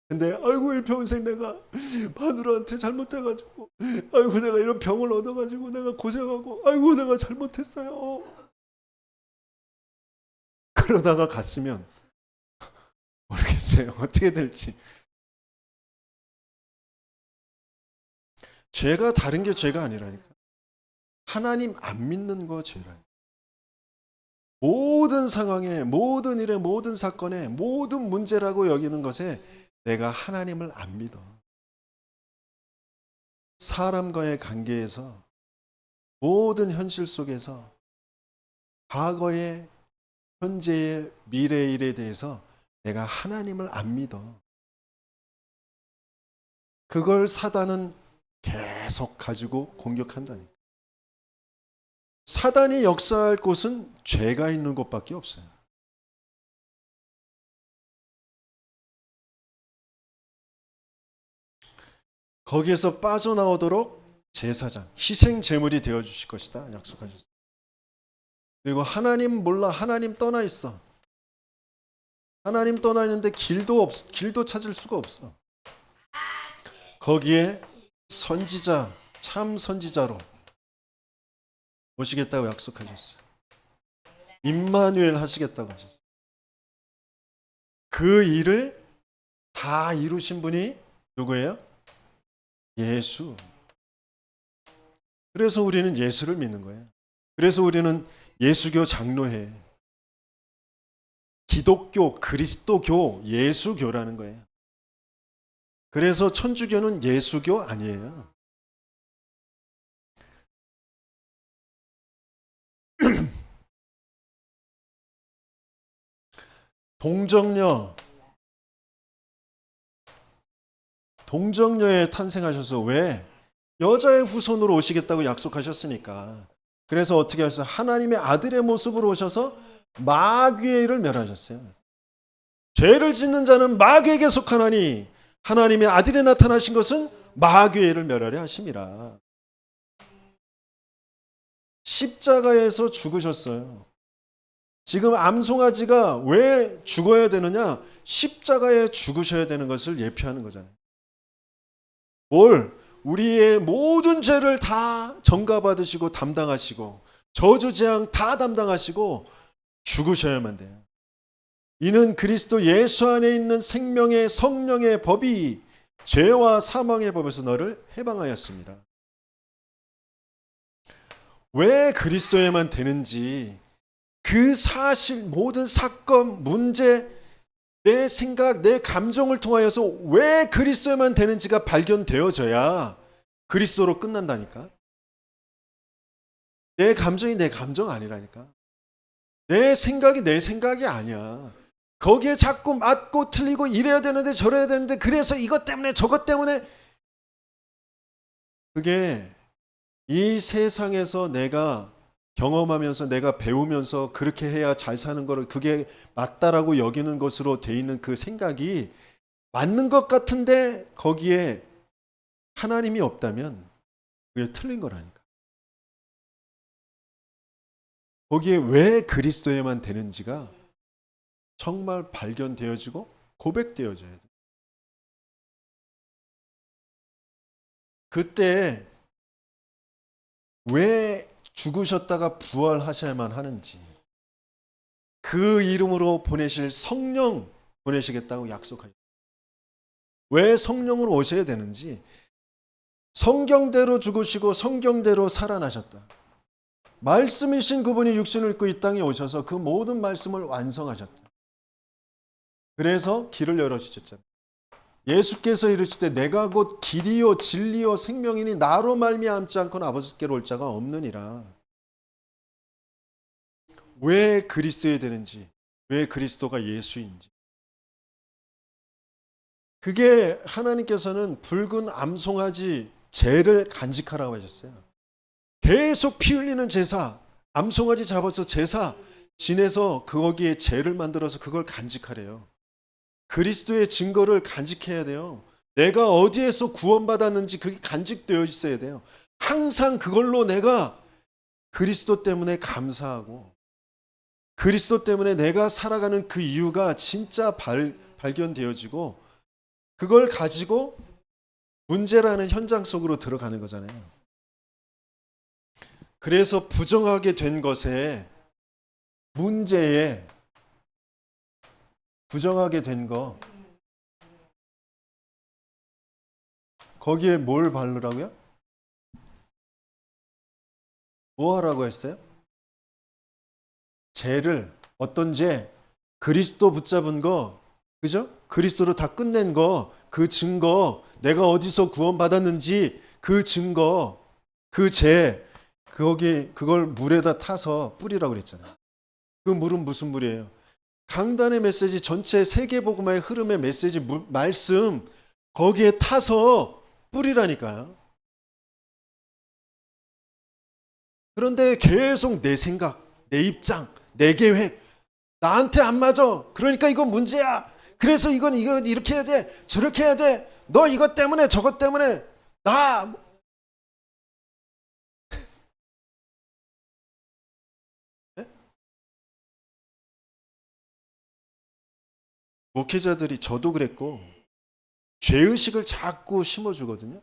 근데 아이고 일평생 내가 마누라한테 잘못해가지고 아이고 내가 이런 병을 얻어가지고 내가 고생하고 아이고 내가 잘못했어요. 그러다가 갔으면 모르겠어요. 어떻게 될지. 죄가 다른 게 죄가 아니라니까. 하나님 안 믿는 거 죄라니까. 모든 상황에, 모든 일에, 모든 사건에, 모든 문제라고 여기는 것에 내가 하나님을 안 믿어. 사람과의 관계에서, 모든 현실 속에서 과거의, 현재의, 미래의 일에 대해서 내가 하나님을 안 믿어. 그걸 사단은 계속 가지고 공격한다니까. 사단이 역사할 곳은 죄가 있는 곳밖에 없어요. 거기에서 빠져나오도록 제사장, 희생 제물이 되어 주실 것이다 약속하셨어요. 그리고 하나님 몰라, 하나님 떠나 있어. 하나님 떠나 있는데 길도 찾을 수가 없어. 거기에 선지자, 참 선지자로 오시겠다고 약속하셨어요. 임마누엘 하시겠다고 하셨어요. 그 일을 다 이루신 분이 누구예요? 예수. 그래서 우리는 예수를 믿는 거예요. 그래서 우리는 예수교 장로회. 기독교, 그리스도교, 예수교라는 거예요. 그래서 천주교는 예수교 아니에요. 동정녀에 탄생하셔서 왜? 여자의 후손으로 오시겠다고 약속하셨으니까. 그래서 어떻게 하셨어요? 하나님의 아들의 모습으로 오셔서 마귀를 멸하셨어요. 죄를 짓는 자는 마귀에게 속하나니 하나님의 아들이 나타나신 것은 마귀를 멸하려 하심이라. 십자가에서 죽으셨어요. 지금 암송아지가 왜 죽어야 되느냐? 십자가에 죽으셔야 되는 것을 예표하는 거잖아요. 우리의 모든 죄를 다 전가받으시고 담당하시고 저주 재앙 다 담당하시고 죽으셔야만 돼요. 이는 그리스도 예수 안에 있는 생명의 성령의 법이 죄와 사망의 법에서 너를 해방하였습니다. 왜 그리스도에만 되는지 그 사실, 모든 사건, 문제, 내 생각, 내 감정을 통하여서 왜 그리스도에만 되는지가 발견되어져야 그리스도로 끝난다니까. 내 감정이 내 감정 아니라니까. 내 생각이 내 생각이 아니야. 거기에 자꾸 맞고 틀리고 이래야 되는데 저래야 되는데 그래서 이것 때문에 저것 때문에, 그게 이 세상에서 내가 경험하면서 내가 배우면서 그렇게 해야 잘 사는 거를 그게 맞다라고 여기는 것으로 돼 있는 그 생각이 맞는 것 같은데 거기에 하나님이 없다면 그게 틀린 거라니까. 거기에 왜 그리스도에만 되는지가 정말 발견되어지고 고백되어져야 돼. 그때 왜 죽으셨다가 부활하셔야만 하는지, 그 이름으로 보내실 성령 보내시겠다고 약속하셨어요. 왜 성령으로 오셔야 되는지, 성경대로 죽으시고 성경대로 살아나셨다. 말씀이신 그분이 육신을 입고 이 땅에 오셔서 그 모든 말씀을 완성하셨다. 그래서 길을 열어주셨잖아요. 예수께서 이르시되 내가 곧 길이요 진리요 생명이니 나로 말미암지 않고는 아버지께로 올 자가 없느니라. 왜 그리스도에 되는지, 왜 그리스도가 예수인지, 그게 하나님께서는 붉은 암송아지 제를 간직하라고 하셨어요. 계속 피 흘리는 제사, 암송아지 잡아서 제사 지내서 거기에 제를 만들어서 그걸 간직하래요. 그리스도의 증거를 간직해야 돼요. 내가 어디에서 구원받았는지 그게 간직되어 있어야 돼요. 항상 그걸로 내가 그리스도 때문에 감사하고 그리스도 때문에 내가 살아가는 그 이유가 진짜 발견되어지고 그걸 가지고 문제라는 현장 속으로 들어가는 거잖아요. 그래서 부정하게 된 것에, 문제에 부정하게 된 거, 거기에 뭘 바르라고요? 뭐 하라고 했어요? 죄를, 어떤 죄? 그리스도 붙잡은 거, 그죠? 그리스도로 다 끝낸 거, 그 증거, 내가 어디서 구원받았는지 그 증거, 그 죄, 그걸 물에다 타서 뿌리라고 그랬잖아요. 그 물은 무슨 물이에요? 강단의 메시지 전체 세계복음화의 흐름의 메시지 말씀, 거기에 타서 뿌리라니까요. 그런데 계속 내 생각, 내 입장, 내 계획, 나한테 안 맞아. 그러니까 이건 문제야. 그래서 이건 이렇게 해야 돼. 저렇게 해야 돼. 너 이것 때문에 저것 때문에 나. 네? 목회자들이, 저도 그랬고, 죄의식을 자꾸 심어주거든요.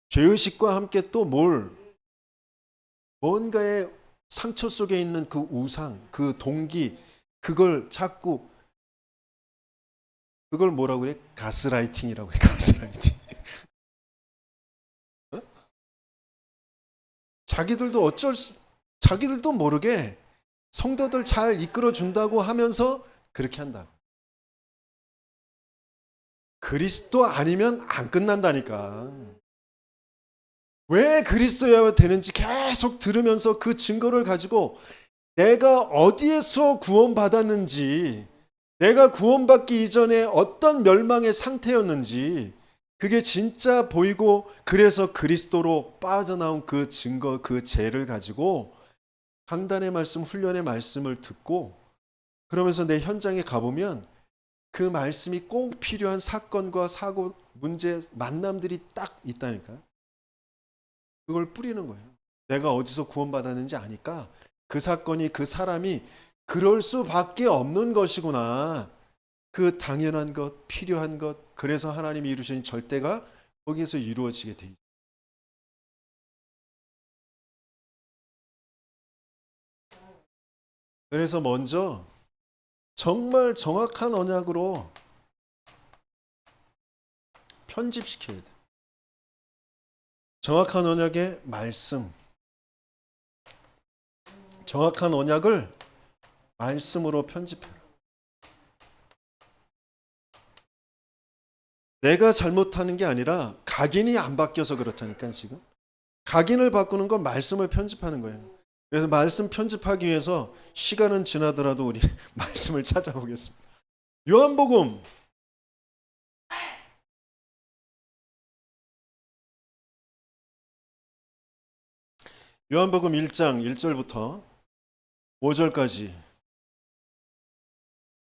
죄의식과 함께 또 뭔가의 상처 속에 있는 그 우상, 그 동기, 그걸 자꾸, 그걸 뭐라고 그래? 가스라이팅이라고 해. 가스라이팅. 어? 자기들도 모르게 성도들 잘 이끌어 준다고 하면서 그렇게 한다. 그리스도 아니면 안 끝난다니까. 왜 그리스도여야 되는지 계속 들으면서 그 증거를 가지고 내가 어디에서 구원받았는지, 내가 구원받기 이전에 어떤 멸망의 상태였는지 그게 진짜 보이고, 그래서 그리스도로 빠져나온 그 증거, 그 죄를 가지고 강단의 말씀, 훈련의 말씀을 듣고, 그러면서 내 현장에 가보면 그 말씀이 꼭 필요한 사건과 사고, 문제, 만남들이 딱 있다니까요. 그걸 뿌리는 거예요. 내가 어디서 구원받았는지 아니까 그 사건이, 그 사람이 그럴 수밖에 없는 것이구나. 그 당연한 것, 필요한 것, 그래서 하나님이 이루신 절대가 거기에서 이루어지게 돼 있어요. 그래서 먼저 정말 정확한 언약으로 편집시켜야 돼. 정확한 언약의 말씀, 정확한 언약을 말씀으로 편집해라. 내가 잘못하는 게 아니라 각인이 안 바뀌어서 그렇다니까 지금. 각인을 바꾸는 건 말씀을 편집하는 거예요. 그래서 말씀 편집하기 위해서 시간은 지나더라도 우리 말씀을 찾아보겠습니다. 요한복음 요한복음 1장 1절부터 5절까지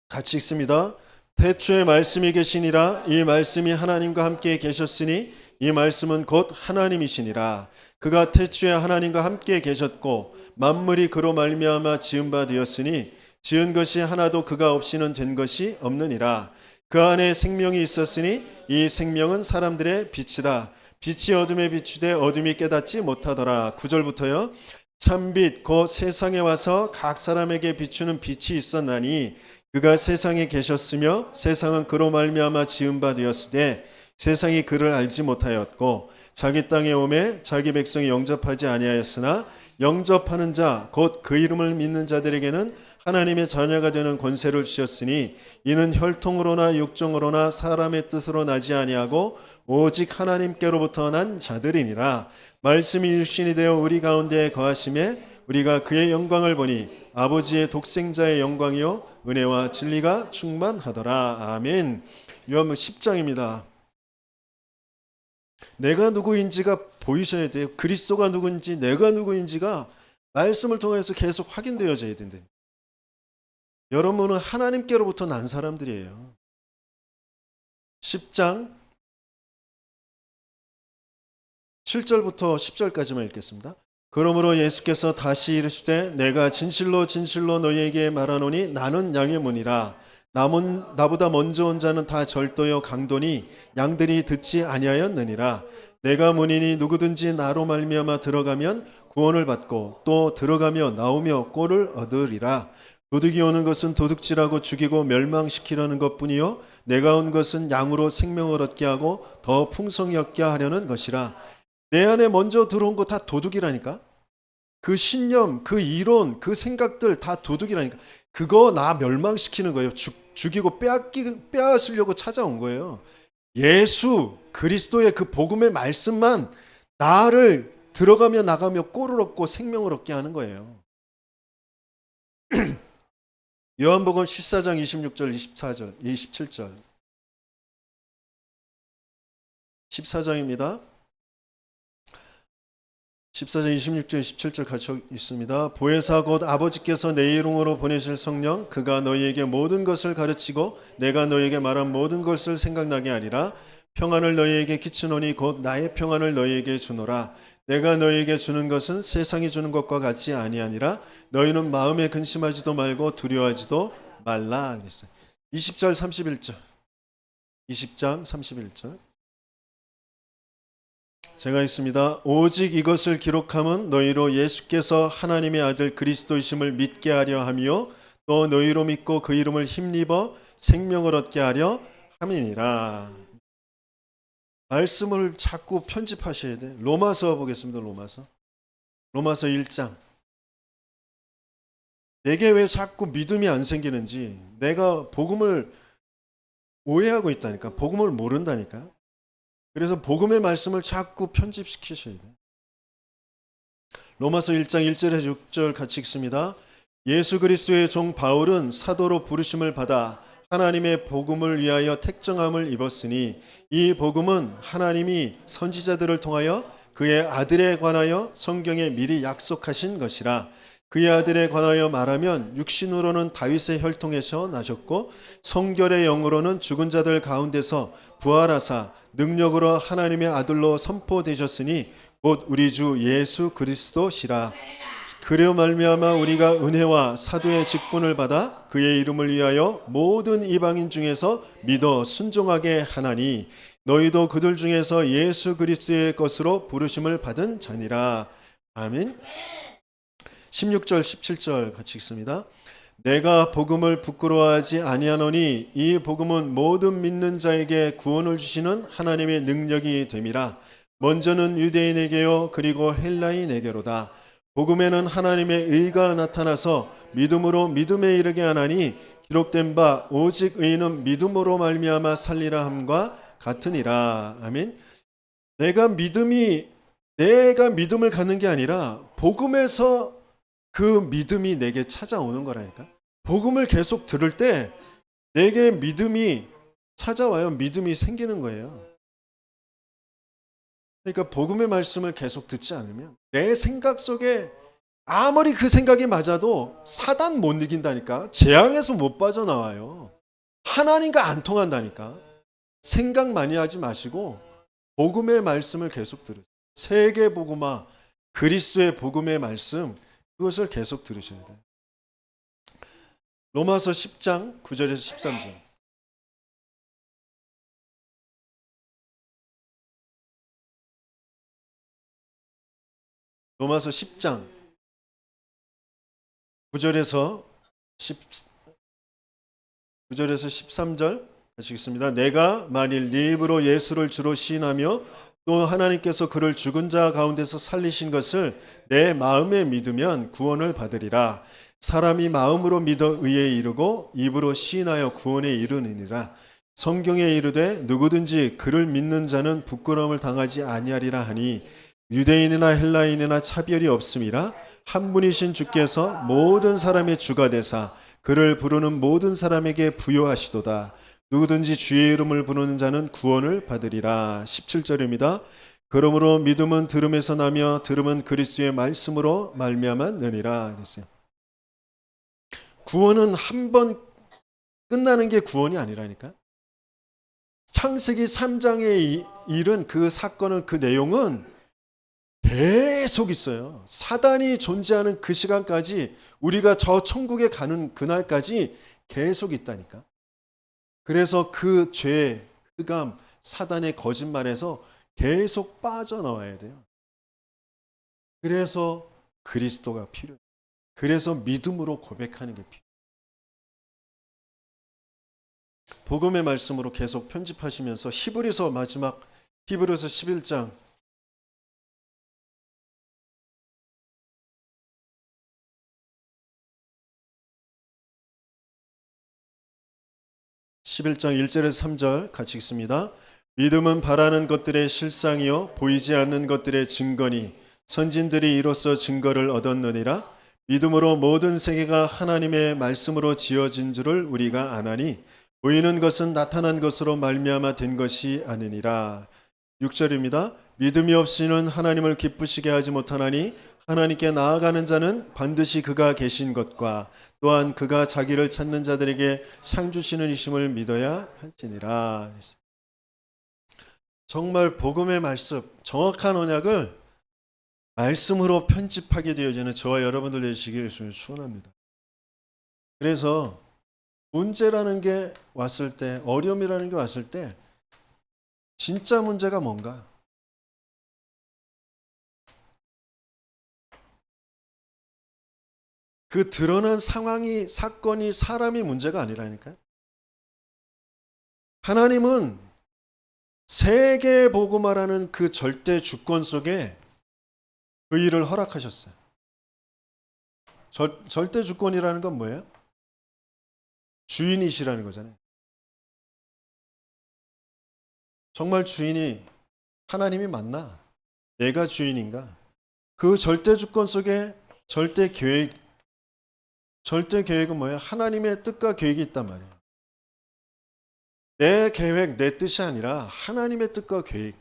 같이 읽습니다. 태초에 말씀이 계시니라. 이 말씀이 하나님과 함께 계셨으니 이 말씀은 곧 하나님이시니라. 그가 태초에 하나님과 함께 계셨고 만물이 그로 말미암아 지은 바 되었으니 지은 것이 하나도 그가 없이는 된 것이 없느니라. 그 안에 생명이 있었으니 이 생명은 사람들의 빛이라. 빛이 어둠에 비추되 어둠이 깨닫지 못하더라. 9절부터요. 참빛 곧 세상에 와서 각 사람에게 비추는 빛이 있었나니 그가 세상에 계셨으며 세상은 그로 말미암아 지은 바 되었으되 세상이 그를 알지 못하였고 자기 땅에 오매 자기 백성이 영접하지 아니하였으나 영접하는 자 곧 그 이름을 믿는 자들에게는 하나님의 자녀가 되는 권세를 주셨으니 이는 혈통으로나 육정으로나 사람의 뜻으로 나지 아니하고 오직 하나님께로부터 난 자들이니라. 말씀이 육신이 되어 우리 가운데 거하심에 우리가 그의 영광을 보니 아버지의 독생자의 영광이요 은혜와 진리가 충만하더라. 아멘. 요한복음 10장입니다. 내가 누구인지가 보이셔야 돼요. 그리스도가 누구인지, 내가 누구인지가 말씀을 통해서 계속 확인되어져야 된다. 여러분은 하나님께로부터 난 사람들이에요. 10장 7절부터 10절까지만 읽겠습니다. 그러므로 예수께서 다시 이르시되 내가 진실로 진실로 너희에게 말하노니 나는 양의 문이라. 나보다 먼저 온 자는 다 절도요 강도니 양들이 듣지 아니하였느니라. 내가 문이니 누구든지 나로 말미암아 들어가면 구원을 받고 또 들어가며 나오며 꼴을 얻으리라. 도둑이 오는 것은 도둑질하고 죽이고 멸망시키려는 것뿐이요 내가 온 것은 양으로 생명을 얻게 하고 더 풍성히 얻게 하려는 것이라. 내 안에 먼저 들어온 거 다 도둑이라니까. 그 신념, 그 이론, 그 생각들 다 도둑이라니까. 그거 나 멸망시키는 거예요. 죽이고 빼앗으려고 찾아온 거예요. 예수 그리스도의 그 복음의 말씀만 나를 들어가며 나가며 꼴을 얻고 생명을 얻게 하는 거예요. 요한복음 14장 26절 24절 27절 14장입니다. 14장 26절 27절 같이 있습니다. 보혜사 곧 아버지께서 내 이름으로 보내실 성령 그가 너희에게 모든 것을 가르치고 내가 너희에게 말한 모든 것을 생각나게 하리라. 평안을 너희에게 끼치노니 곧 나의 평안을 너희에게 주노라. 내가 너희에게 주는 것은 세상이 주는 것과 같이 아니하니라. 너희는 마음에 근심하지도 말고 두려워하지도 말라. 그랬어요. 20절 31절 20장 31절 제가 있습니다. 오직 이것을 기록함은 너희로 예수께서 하나님의 아들 그리스도이심을 믿게 하려 함이요 또 너희로 믿고 그 이름을 힘입어 생명을 얻게 하려 함이니라. 말씀을 자꾸 편집하셔야 돼. 로마서 보겠습니다. 로마서 1장 내게 왜 자꾸 믿음이 안 생기는지, 내가 복음을 오해하고 있다니까, 복음을 모른다니까. 그래서 복음의 말씀을 자꾸 편집시키셔야 돼요. 로마서 1장 1절에서 6절 같이 읽습니다. 예수 그리스도의 종 바울은 사도로 부르심을 받아 하나님의 복음을 위하여 택정함을 입었으니 이 복음은 하나님이 선지자들을 통하여 그의 아들에 관하여 성경에 미리 약속하신 것이라. 그의 아들에 관하여 말하면 육신으로는 다윗의 혈통에서 나셨고 성결의 영으로는 죽은 자들 가운데서 부활하사 능력으로 하나님의 아들로 선포되셨으니 곧 우리 주 예수 그리스도시라. 그려 말미암아 우리가 은혜와 사도의 직분을 받아 그의 이름을 위하여 모든 이방인 중에서 믿어 순종하게 하나니 너희도 그들 중에서 예수 그리스도의 것으로 부르심을 받은 자니라. 아멘. 16절 17절 같이 읽습니다. 내가 복음을 부끄러워하지 아니하노니 이 복음은 모든 믿는 자에게 구원을 주시는 하나님의 능력이 됨이라. 먼저는 유대인에게요 그리고 헬라인에게로다. 복음에는 하나님의 의가 나타나서 믿음으로 믿음에 이르게 하나니 기록된 바 오직 의인은 믿음으로 말미암아 살리라 함과 같으니라. 아멘. 내가 믿음을 갖는 게 아니라 복음에서 그 믿음이 내게 찾아오는 거라니까. 복음을 계속 들을 때 내게 믿음이 찾아와요. 믿음이 생기는 거예요. 그러니까 복음의 말씀을 계속 듣지 않으면 내 생각 속에 아무리 그 생각이 맞아도 사단 못 이긴다니까. 재앙에서 못 빠져나와요. 하나님과 안 통한다니까. 생각 많이 하지 마시고 복음의 말씀을 계속 들으세요. 세계 복음화, 그리스도의 복음의 말씀, 그것을 계속 들으셔야 돼요. 로마서 10장 9절에서 13절. 로마서 10장 9절에서 13절 같이 읽습니다. 내가 만일 네 입으로 예수를 주로 시인하며 또 하나님께서 그를 죽은 자 가운데서 살리신 것을 내 마음에 믿으면 구원을 받으리라. 사람이 마음으로 믿어 의에 이르고 입으로 시인하여 구원에 이르느니라. 성경에 이르되 누구든지 그를 믿는 자는 부끄러움을 당하지 아니하리라 하니 유대인이나 헬라인이나 차별이 없음이라. 한 분이신 주께서 모든 사람의 주가 되사 그를 부르는 모든 사람에게 부여하시도다. 누구든지 주의 이름을 부르는 자는 구원을 받으리라. 17절입니다. 그러므로 믿음은 들음에서 나며 들음은 그리스도의 말씀으로 말미암았느니라. 그랬어요. 구원은 한 번 끝나는 게 구원이 아니라니까. 창세기 3장에 이른 그 사건은, 그 내용은 계속 있어요. 사단이 존재하는 그 시간까지, 우리가 저 천국에 가는 그날까지 계속 있다니까. 그래서 그 죄, 흑암, 사단의 거짓말에서 계속 빠져나와야 돼요. 그래서 그리스도가 필요해요. 그래서 믿음으로 고백하는 게 필요해요. 복음의 말씀으로 계속 편집하시면서 히브리서 마지막 히브리서 11장 1절에서 3절 같이 읽습니다. 믿음은 바라는 것들의 실상이요 보이지 않는 것들의 증거니 선진들이 이로써 증거를 얻었느니라. 믿음으로 모든 세계가 하나님의 말씀으로 지어진 줄을 우리가 아나니 보이는 것은 나타난 것으로 말미암아 된 것이 아니니라. 6절입니다. 믿음이 없이는 하나님을 기쁘시게 하지 못하나니 하나님께 나아가는 자는 반드시 그가 계신 것과 또한 그가 자기를 찾는 자들에게 상 주시는 이심을 믿어야 할지니라. 정말 복음의 말씀, 정확한 언약을 말씀으로 편집하게 되어지는 저와 여러분들 되시기를 축원합니다. 그래서 문제라는 게 왔을 때, 어려움이라는 게 왔을 때 진짜 문제가 뭔가? 그 드러난 상황이, 사건이, 사람이 문제가 아니라니까요. 하나님은 세계 복음화라는 그 절대 주권 속에 그 일을 허락하셨어요. 절대 주권이라는 건 뭐예요? 주인이시라는 거잖아요. 정말 주인이 하나님이 맞나? 내가 주인인가? 그 절대 주권 속에 절대 계획은 뭐예요? 하나님의 뜻과 계획이 있단 말이에요. 내 계획, 내 뜻이 아니라 하나님의 뜻과 계획.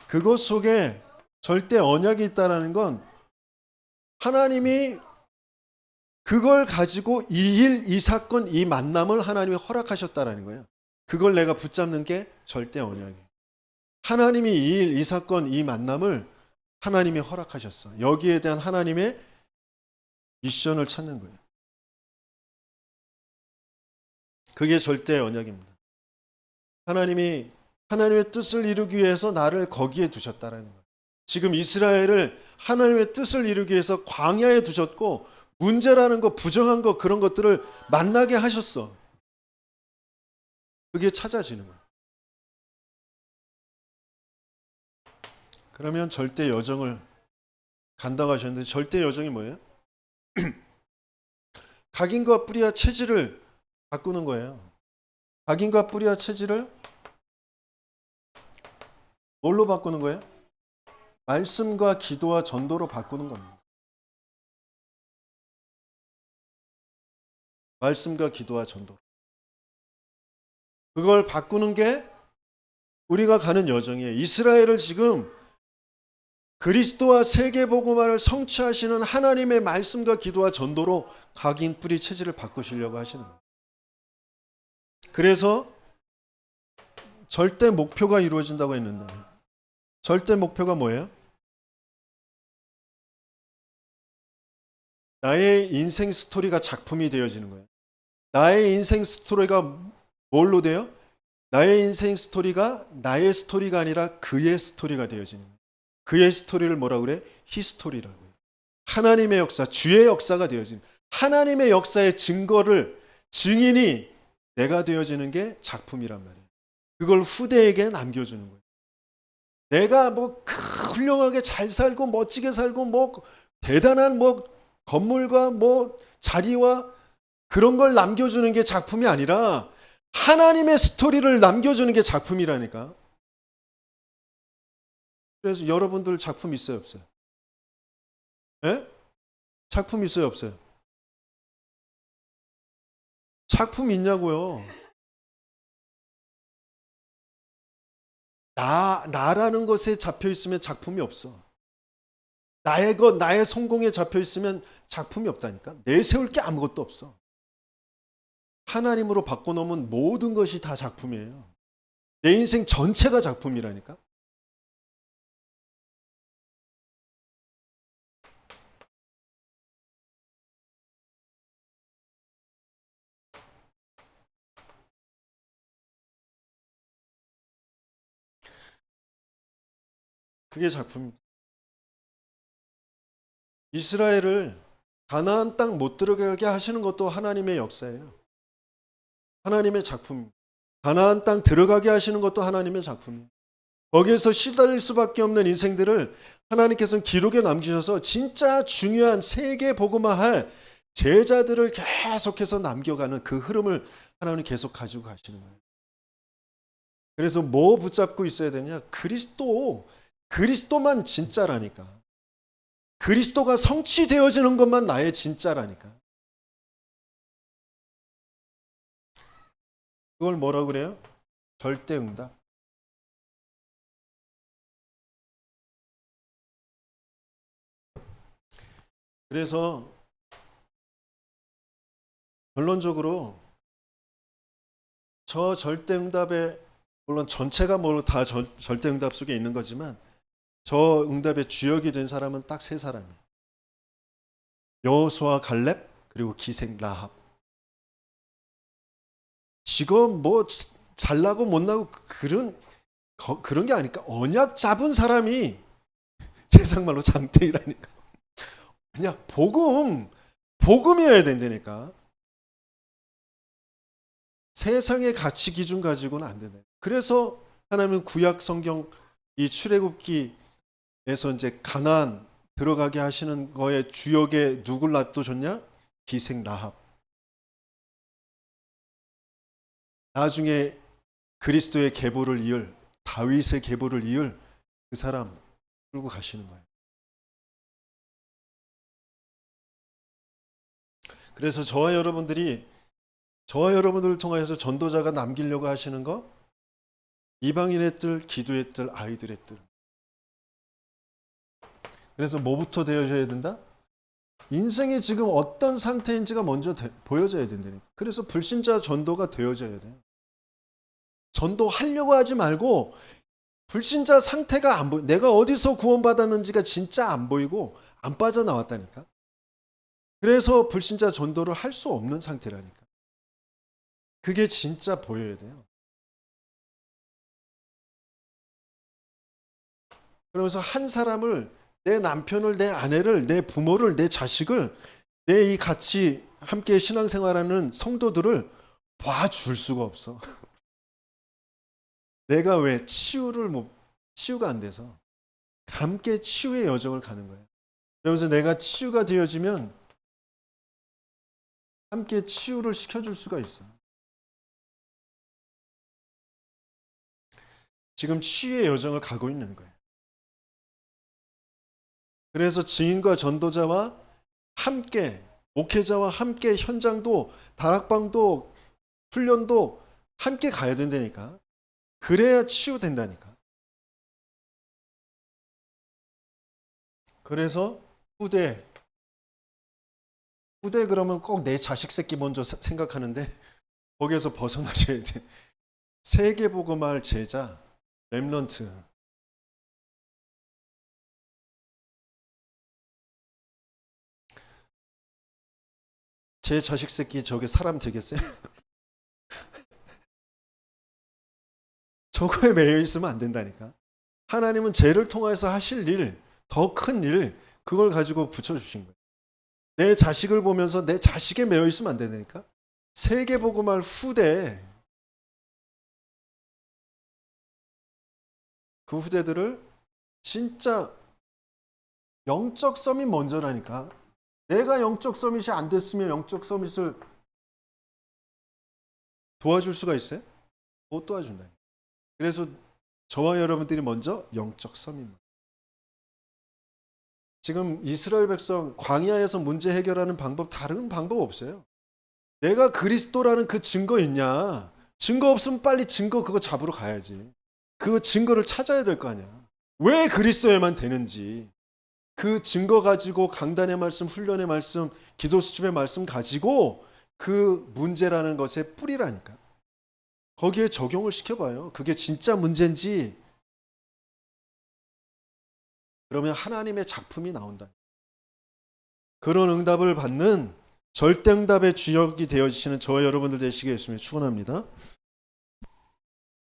그것 속에 절대 언약이 있다는 건 하나님이 그걸 가지고 이 일, 이 사건, 이 만남을 하나님이 허락하셨다는 거예요. 그걸 내가 붙잡는 게 절대 언약이에요. 하나님이 이 일, 이 사건, 이 만남을 하나님이 허락하셨어. 여기에 대한 하나님의 미션을 찾는 거예요. 그게 절대 언약입니다. 하나님이 하나님의 뜻을 이루기 위해서 나를 거기에 두셨다라는 거예요. 지금 이스라엘을 하나님의 뜻을 이루기 위해서 광야에 두셨고 문제라는 거, 부정한 거, 그런 것들을 만나게 하셨어. 그게 찾아지는 거예요. 그러면 절대 여정을 간다고 하셨는데 절대 여정이 뭐예요? 각인과 뿌리와 체질을 바꾸는 거예요. 각인과 뿌리와 체질을 뭘로 바꾸는 거예요? 말씀과 기도와 전도로 바꾸는 겁니다. 말씀과 기도와 전도. 그걸 바꾸는 게 우리가 가는 여정이에요. 이스라엘을 지금 그리스도와 세계복음화를 성취하시는 하나님의 말씀과 기도와 전도로 각인 뿌리 체질을 바꾸시려고 하시는 거예요. 그래서 절대 목표가 이루어진다고 했는데 절대 목표가 뭐예요? 나의 인생 스토리가 작품이 되어지는 거예요. 나의 인생 스토리가 뭘로 돼요? 나의 인생 스토리가 나의 스토리가 아니라 그의 스토리가 되어지는 거예요. 그의 스토리를 뭐라고 그래? 히스토리라고 해요. 하나님의 역사, 주의 역사가 되어지는 거예요. 하나님의 역사의 증인이 내가 되어지는 게 작품이란 말이에요. 그걸 후대에게 남겨주는 거예요. 내가 뭐 훌륭하게 잘 살고 멋지게 살고 뭐 대단한 뭐 건물과 뭐 자리와 그런 걸 남겨주는 게 작품이 아니라 하나님의 스토리를 남겨주는 게 작품이라니까. 그래서 여러분들 작품 있어요, 없어요? 예? 작품 있어요, 없어요? 작품 있냐고요. 나라는 것에 잡혀 있으면 작품이 없어. 나의 성공에 잡혀 있으면 작품이 없다니까. 내세울 게 아무것도 없어. 하나님으로 바꿔놓으면 모든 것이 다 작품이에요. 내 인생 전체가 작품이라니까. 그게 작품입니다. 이스라엘을 가나안 땅 못 들어가게 하시는 것도 하나님의 역사예요. 하나님의 작품. 가나안 땅 들어가게 하시는 것도 하나님의 작품이에요. 거기에서 시달릴 수밖에 없는 인생들을 하나님께서는 기록에 남기셔서 진짜 중요한 세계 복음화할 제자들을 계속해서 남겨가는 그 흐름을 하나님이 계속 가지고 가시는 거예요. 그래서 뭐 붙잡고 있어야 되냐? 그리스도만 진짜라니까. 그리스도가 성취되어지는 것만 나의 진짜라니까. 그걸 뭐라고 그래요? 절대응답. 그래서 결론적으로 저 절대응답에 물론 전체가 다 절대응답 속에 있는 거지만 저 응답의 주역이 된 사람은 딱 세 사람이에요. 여호수아 갈렙 그리고 기생 라합. 지금 뭐 잘나고 못나고 그런 게 아니까 언약 잡은 사람이 세상 말로 장태이라니까. 그냥 복음이어야 된다니까. 세상의 가치 기준 가지고는 안 된다. 그래서 하나님은 구약 성경 이 출애굽기에서 이제 가나안 들어가게 하시는 거에 주역에 누굴 놔둬줬냐? 기생 라합. 나중에 그리스도의 계보를 이을, 다윗의 계보를 이을 그 사람 끌고 가시는 거예요. 그래서 저와 여러분들을 통하여서 전도자가 남기려고 하시는 거, 이방인의 뜰, 기도의 뜰, 아이들의 뜰. 그래서 뭐부터 되어져야 된다? 인생이 지금 어떤 상태인지가 먼저 보여져야 된다니까. 그래서 불신자 전도가 되어져야 돼요. 전도하려고 하지 말고 불신자 상태가 안 보여. 내가 어디서 구원받았는지가 진짜 안 보이고 안 빠져나왔다니까. 그래서 불신자 전도를 할 수 없는 상태라니까. 그게 진짜 보여야 돼요. 그러면서 한 사람을, 내 남편을, 내 아내를, 내 부모를, 내 자식을, 내 이 같이 함께 신앙생활하는 성도들을 봐줄 수가 없어. 내가 왜 치유가 안 돼서 함께 치유의 여정을 가는 거예요. 그러면서 내가 치유가 되어지면 함께 치유를 시켜줄 수가 있어. 지금 치유의 여정을 가고 있는 거예요. 그래서 증인과 전도자와 함께, 목회자와 함께 현장도, 다락방도, 훈련도 함께 가야 된다니까. 그래야 치유된다니까. 그래서 후대 그러면 꼭 내 자식 새끼 먼저 생각하는데 거기에서 벗어나셔야 돼. 세계복음할 제자, 렘넌트. 제 자식 새끼 저게 사람 되겠어요? 저거에 매여 있으면 안 된다니까. 하나님은 죄를 통해서 하실 일, 더 큰 일, 그걸 가지고 붙여주신 거예요. 내 자식을 보면서 내 자식에 매여 있으면 안 된다니까. 세계복음할 후대, 그 후대들을 진짜 영적 서밋 먼저라니까. 내가 영적 서밋이 안 됐으면 영적 서밋을 도와줄 수가 있어요? 못 도와준다. 그래서 저와 여러분들이 먼저 영적 서밋. 지금 이스라엘 백성 광야에서 문제 해결하는 방법, 다른 방법 없어요. 내가 그리스도라는 그 증거 있냐? 증거 없으면 빨리 증거 그거 잡으러 가야지. 그 증거를 찾아야 될 거 아니야. 왜 그리스도에만 되는지. 그 증거 가지고 강단의 말씀, 훈련의 말씀, 기도 수첩의 말씀 가지고 그 문제라는 것의 뿌리라니까. 거기에 적용을 시켜봐요. 그게 진짜 문제인지. 그러면 하나님의 작품이 나온다. 그런 응답을 받는 절대응답의 주역이 되어주시는 저와 여러분들 되시게 예수님을 축원합니다.